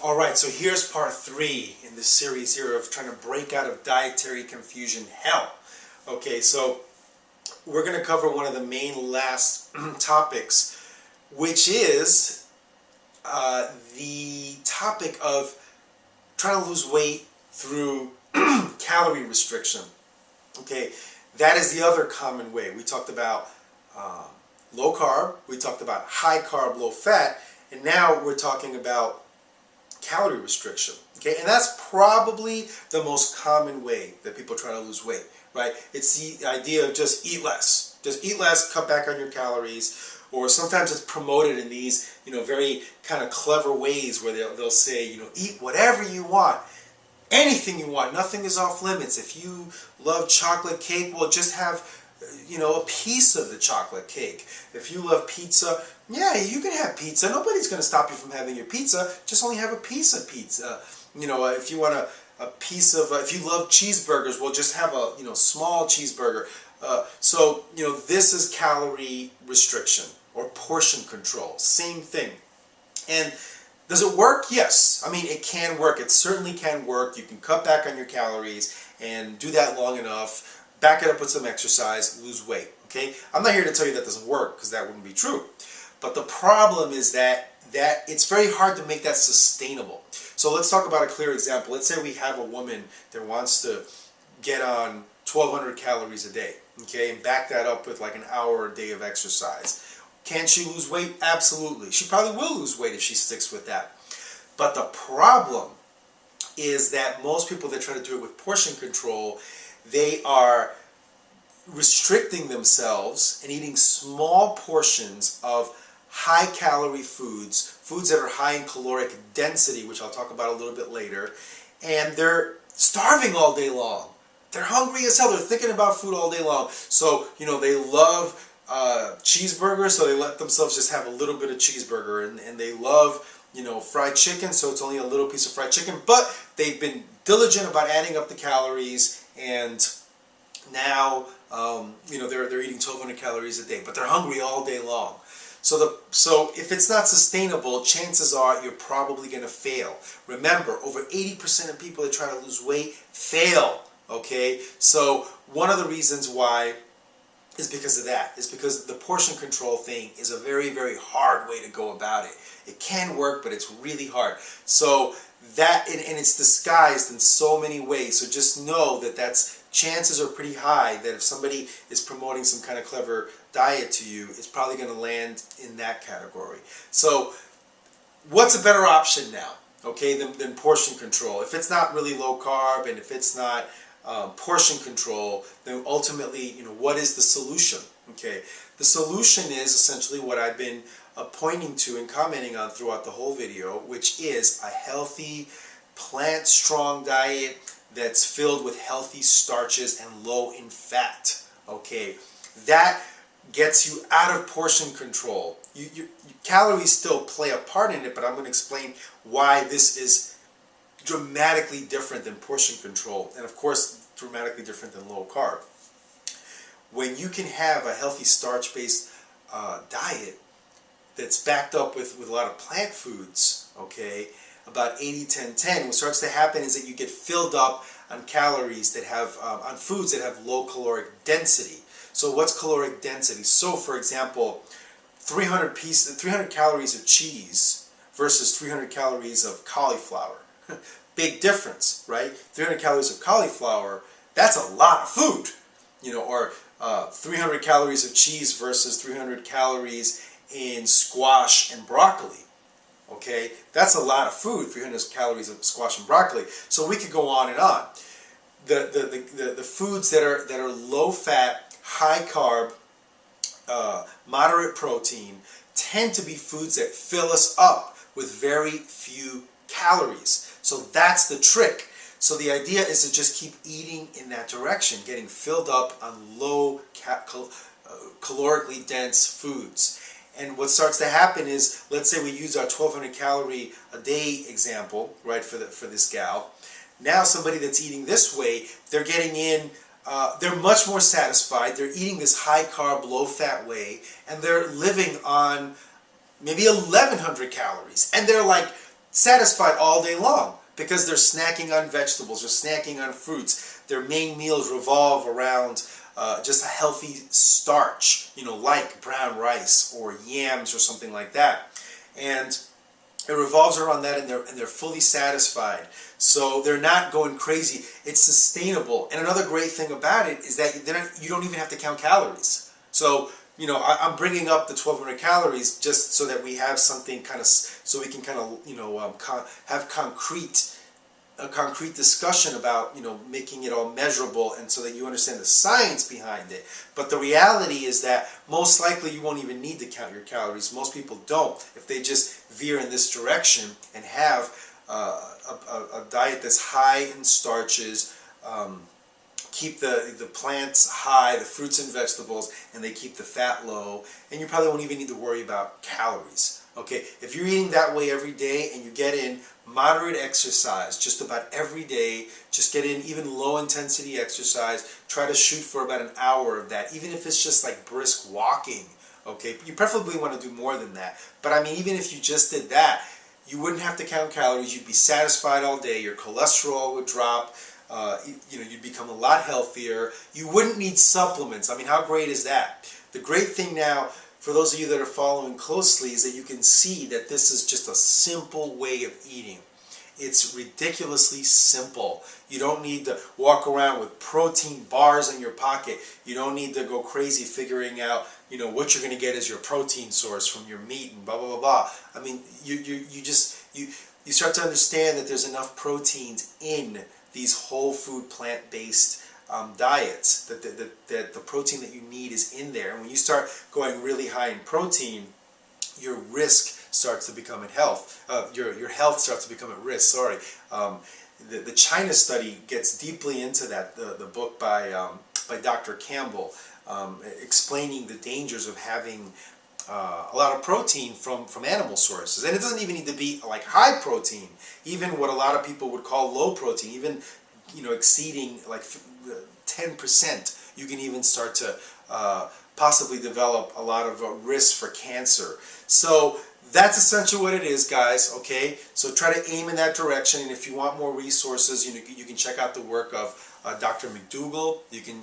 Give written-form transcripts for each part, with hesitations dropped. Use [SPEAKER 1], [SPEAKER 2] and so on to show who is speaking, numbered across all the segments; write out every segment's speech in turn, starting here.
[SPEAKER 1] Alright, so here's part 3 in this series here of trying to break out of dietary confusion hell. Okay, so we're going to cover one of the main last topics, which is the topic of trying to lose weight through calorie restriction. Okay, that is the other common way. We talked about low carb, we talked about high carb, low fat, and now we're talking about calorie restriction. Okay, and that's probably the most common way that people try to lose weight, right? It's the idea of just eat less. Just eat less, cut back on your calories, or sometimes it's promoted in these, very kind of clever ways where they'll say, eat whatever you want, anything you want, nothing is off limits. If you love chocolate cake, well, just have a piece of the chocolate cake. If you love pizza, yeah, you can have pizza. Nobody's going to stop you from having your pizza. Just only have a piece of pizza. If you want a piece of, if you love cheeseburgers, well, just have a, small cheeseburger. So, this is calorie restriction or portion control. Same thing. And does it work? Yes. I mean, it can work. It certainly can work. You can cut back on your calories and do that long enough. Back it up with some exercise, lose weight. Okay? I'm not here to tell you that doesn't work, because that wouldn't be true. But the problem is that it's very hard to make that sustainable. So let's talk about a clear example. Let's say we have a woman that wants to get on 1,200 calories a day, okay, and back that up with like an hour a day of exercise. Can she lose weight? Absolutely. She probably will lose weight if she sticks with that. But the problem is that most people that try to do it with portion control, they are restricting themselves and eating small portions of high-calorie foods that are high in caloric density, which I'll talk about a little bit later, and they're starving all day long. They're hungry as hell. They're thinking about food all day long. So, they love cheeseburgers, so they let themselves just have a little bit of cheeseburger, and they love, fried chicken, so it's only a little piece of fried chicken, but they've been diligent about adding up the calories, and now, they're eating 1,200 calories a day, but they're hungry all day long. So if it's not sustainable, chances are you're probably going to fail. Remember, over 80% of people that try to lose weight fail, okay? So one of the reasons why is because of that. Is because the portion control thing is a very, very hard way to go about it. It can work, but it's really hard. So that, and it's disguised in so many ways. So just know that chances are pretty high that if somebody is promoting some kind of clever diet to you, it's probably going to land in that category. So what's a better option now, okay, than portion control? If it's not really low carb, and if it's not portion control, then ultimately, what is the solution? Okay, the solution is essentially what I've been pointing to and commenting on throughout the whole video, which is a healthy, plant-strong diet that's filled with healthy starches and low in fat. Okay, that gets you out of portion control. Your calories still play a part in it, but I'm going to explain why this is dramatically different than portion control, and of course dramatically different than low carb. When you can have a healthy starch-based diet that's backed up with a lot of plant foods, okay, about 80-10-10, what starts to happen is that you get filled up on calories that have, on foods that have low caloric density. So what's caloric density? So for example, 300 calories of cheese versus 300 calories of cauliflower. Big difference, right? 300 calories of cauliflower, that's a lot of food. Or 300 calories of cheese versus 300 calories in squash and broccoli. Okay, that's a lot of food, 300 calories of squash and broccoli. So we could go on and on. The foods that are low fat, high carb, moderate protein tend to be foods that fill us up with very few calories. So that's the trick. So the idea is to just keep eating in that direction, getting filled up on low calorically dense foods. And what starts to happen is, let's say we use our 1,200 calorie a day example, right, for this gal. Now somebody that's eating this way, they're getting in, they're much more satisfied, they're eating this high carb, low fat way, and they're living on maybe 1,100 calories. And they're like satisfied all day long because they're snacking on vegetables, they're snacking on fruits. Their main meals revolve around just a healthy starch, like brown rice or yams or something like that. And it revolves around that, and they're fully satisfied. So they're not going crazy. It's sustainable. And another great thing about it is that you don't even have to count calories. So, I'm bringing up the 1,200 calories just so that we have something so we can have a concrete discussion about, making it all measurable, and so that you understand the science behind it. But the reality is that most likely you won't even need to count your calories. Most people don't. If they just veer in this direction and have a diet that's high in starches, keep the plants high, the fruits and vegetables, and they keep the fat low, and you probably won't even need to worry about calories. Okay, if you're eating that way every day and you get in moderate exercise just about every day, just get in even low intensity exercise, try to shoot for about an hour of that, even if it's just like brisk walking. Okay, you preferably want to do more than that, but I mean, even if you just did that, you wouldn't have to count calories, you'd be satisfied all day, your cholesterol would drop, you'd become a lot healthier, you wouldn't need supplements. I mean, how great is that? The great thing now, for those of you that are following closely, is that you can see that this is just a simple way of eating. It's ridiculously simple. You don't need to walk around with protein bars in your pocket. You don't need to go crazy figuring out, what you're going to get as your protein source from your meat and blah, blah, blah, blah. I mean, you start to understand that there's enough proteins in these whole food, plant-based diets, that the protein that you need is in there. And when you start going really high in protein, your risk starts to become at health. Your health starts to become at risk. Sorry. The China study gets deeply into that. The book by Dr. Campbell, explaining the dangers of having a lot of protein from animal sources. And it doesn't even need to be like high protein. Even what a lot of people would call low protein, even exceeding like 10%, you can even start to possibly develop a lot of risk for cancer. So that's essentially what it is, guys. Okay, so try to aim in that direction, and if you want more resources, you can check out the work of Dr. McDougall. You can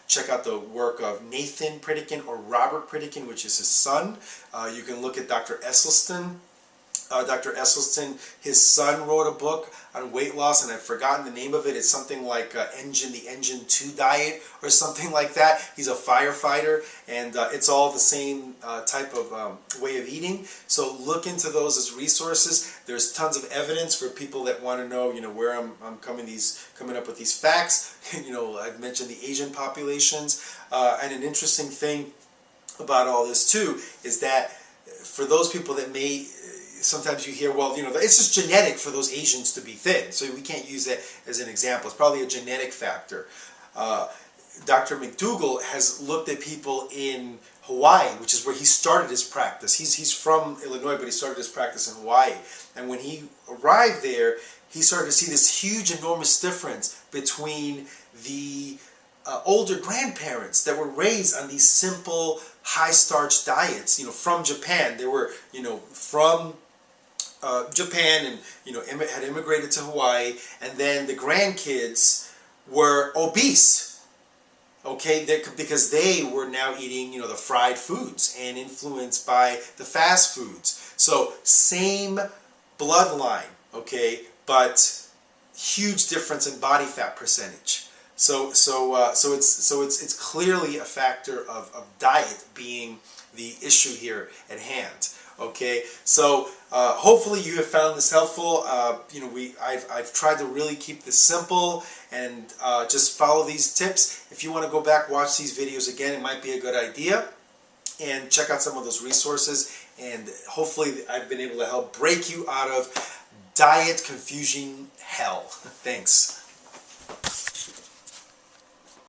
[SPEAKER 1] check out the work of Nathan Pritikin or Robert Pritikin, which is his son. You can look at Dr. Esselstyn. Dr. Esselstyn, his son wrote a book on weight loss, and I've forgotten the name of it. It's something like the Engine 2 diet or something like that. He's a firefighter, and it's all the same type of way of eating. So look into those as resources. There's tons of evidence for people that want to know, where I'm coming up with these facts. I've mentioned the Asian populations, and an interesting thing about all this too is that for those people that may sometimes you hear, well, it's just genetic for those Asians to be thin, so we can't use that as an example. It's probably a genetic factor. Dr. McDougall has looked at people in Hawaii, which is where he started his practice. He's from Illinois, but he started his practice in Hawaii. And when he arrived there, he started to see this huge, enormous difference between the older grandparents that were raised on these simple, high-starch diets, from Japan. They were, from Japan, and had immigrated to Hawaii, and then the grandkids were obese, okay, because they were now eating the fried foods and influenced by the fast foods. So same bloodline, okay, but huge difference in body fat percentage. So it's clearly a factor of diet being the issue here at hand. Okay, so hopefully you have found this helpful. I've tried to really keep this simple and just follow these tips. If you want to go back, watch these videos again, it might be a good idea. And check out some of those resources. And hopefully I've been able to help break you out of diet confusion hell. Thanks.